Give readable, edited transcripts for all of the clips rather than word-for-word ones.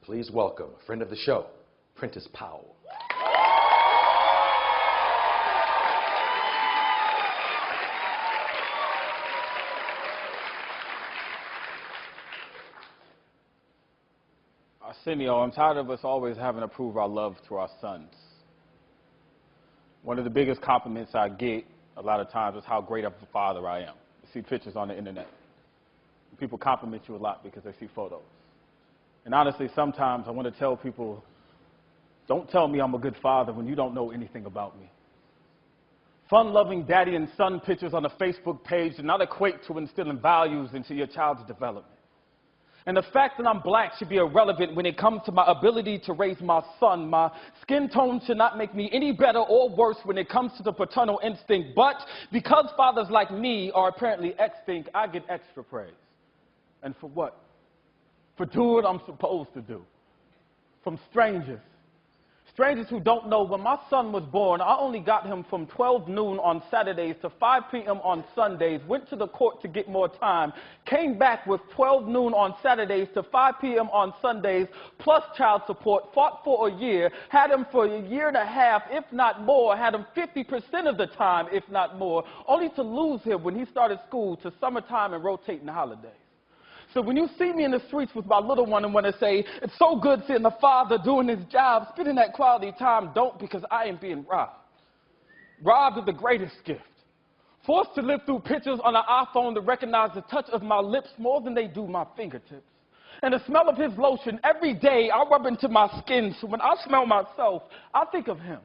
Please welcome a friend of the show, Prentice Powell. Arsenio, I'm tired of us always having to prove our love to our sons. One of the biggest compliments I get a lot of times is how great of a father I am. You see pictures on the internet. People compliment you a lot because they see photos. And honestly, sometimes I want to tell people, don't tell me I'm a good father when you don't know anything about me. Fun-loving daddy and son pictures on a Facebook page do not equate to instilling values into your child's development. And the fact that I'm black should be irrelevant when it comes to my ability to raise my son. My skin tone should not make me any better or worse when it comes to the paternal instinct. But because fathers like me are apparently extinct, I get extra praise. And for what? For doing what I'm supposed to do. From strangers. Strangers who don't know, when my son was born, I only got him from 12 noon on Saturdays to 5 p.m. on Sundays, went to the court to get more time, came back with 12 noon on Saturdays to 5 p.m. on Sundays, plus child support, fought for a year, had him for a year and a half, if not more, had him 50% of the time, if not more, only to lose him when he started school to summertime and rotating holidays. So when you see me in the streets with my little one and want to say, it's so good seeing the father doing his job, spending that quality time, don't, because I am being robbed. Robbed of the greatest gift. Forced to live through pictures on an iPhone to recognize the touch of my lips more than they do my fingertips. And the smell of his lotion every day I rub into my skin, so when I smell myself, I think of him.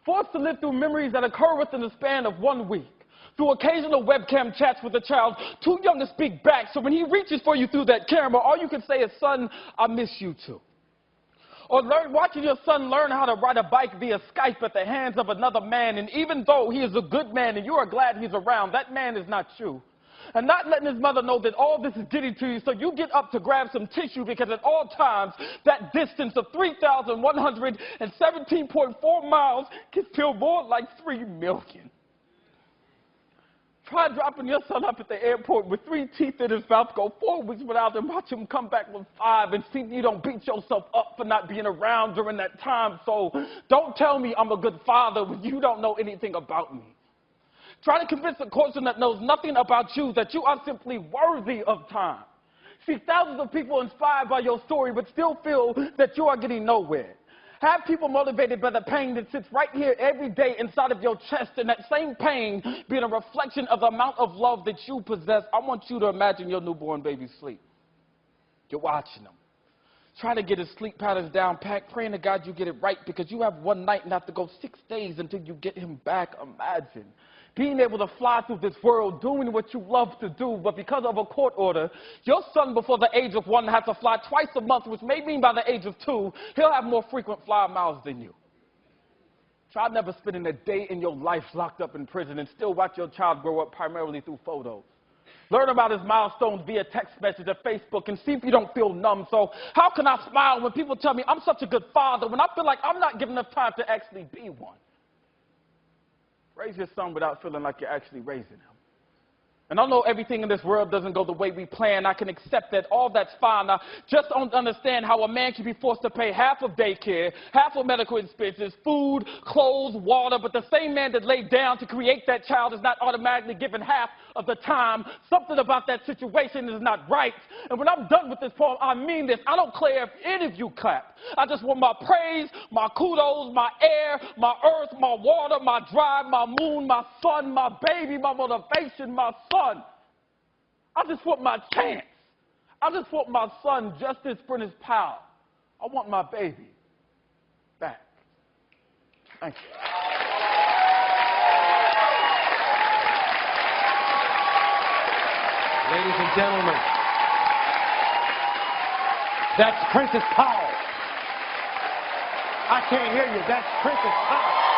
Forced to live through memories that occur within the span of 1 week. Through occasional webcam chats with a child too young to speak back, so when he reaches for you through that camera, all you can say is, son, I miss you too. Or watching your son learn how to ride a bike via Skype at the hands of another man, and even though he is a good man and you are glad he's around, that man is not you. And not letting his mother know that all this is getting to you, so you get up to grab some tissue because at all times, that distance of 3,117.4 miles can feel more like 3 million. Try dropping your son up at the airport with 3 teeth in his mouth, go 4 weeks without him, watch him come back with 5, and see if you don't beat yourself up for not being around during that time. So don't tell me I'm a good father when you don't know anything about me. Try to convince a person that knows nothing about you that you are simply worthy of time. See thousands of people inspired by your story but still feel that you are getting nowhere. Have people motivated by the pain that sits right here every day inside of your chest, and that same pain being a reflection of the amount of love that you possess. I want you to imagine your newborn baby sleep. You're watching them. Try to get his sleep patterns down pat, praying to God you get it right, because you have 1 night and have to go 6 days until you get him back. Imagine being able to fly through this world, doing what you love to do, but because of a court order, your son before the age of 1 has to fly twice a month, which may mean by the age of 2, he'll have more frequent flyer miles than you. Try never spending a day in your life locked up in prison and still watch your child grow up primarily through photos. Learn about his milestones via text message or Facebook and see if you don't feel numb. So how can I smile when people tell me I'm such a good father when I feel like I'm not giving enough time to actually be one? Raise your son without feeling like you're actually raising him. And I know everything in this world doesn't go the way we plan. I can accept that. All that's fine. I just don't understand how a man can be forced to pay half of daycare, half of medical expenses, food, clothes, water, but the same man that laid down to create that child is not automatically given half of the time. Something about that situation is not right. And when I'm done with this poem, I mean this. I don't care if any of you clap. I just want my praise, my kudos, my air, my earth, my water, my drive, my moon, my sun, my baby, my motivation, my son. I just want my chance. I just want my son, Justice Prentice Powell. I want my baby back. Thank you. Ladies and gentlemen, that's Prentice Powell. I can't hear you. That's Prentice Powell.